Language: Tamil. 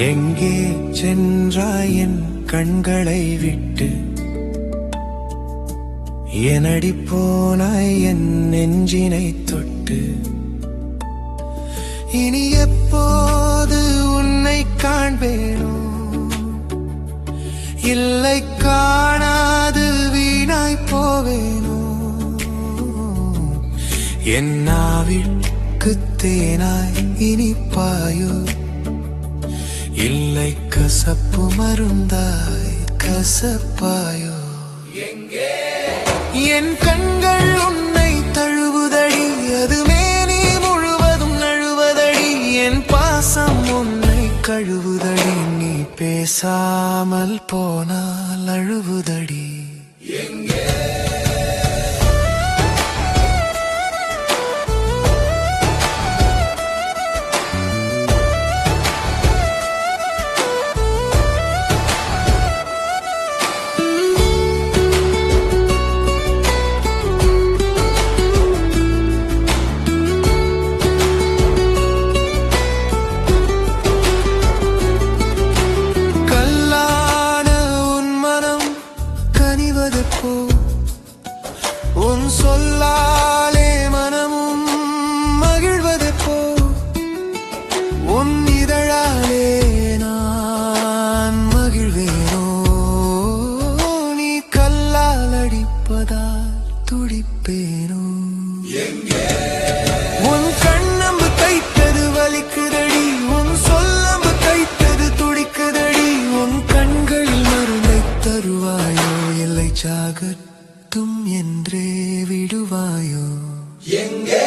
எங்கே சென்றாய் என் கண்களை விட்டு? எனடி போனாய் என் நெஞ்சினை தொட்டு? இனி எப்போது உன்னை காண்பேனோ? இல்லை காணாது வீணாய் போவேனோ? என் நாவிற்கு தேனாய் இனிப்பாயோ? இல்லை கசப்பு மருந்தாய் கசப்பாயோ? என் கண்கள் உன்னை தழுவுதடி, அது மேனி முழுவதும் நழுவதடி. என் பாசம் உன்னை கழுவுதடி, நீ பேசாமல் போனால் அழுவுதடி. உன் சொல்லாலே மனமும் மகிழ்வது போ, உன் இதழாலே நான் மகிழ்வேனோ? நீ கல்லால் அடிப்பதால் துடிப்பேனோ? உன் கண்ணம்பு தைத்தது வலிக்குதடி, உன் சொல்லம்பு தைத்தது துடிக்குதடி. உன் கண்களில் மருந்தை தருவாயோ? இல்லை சாகட்டும் என்றே விடுவாயோ? எங்கே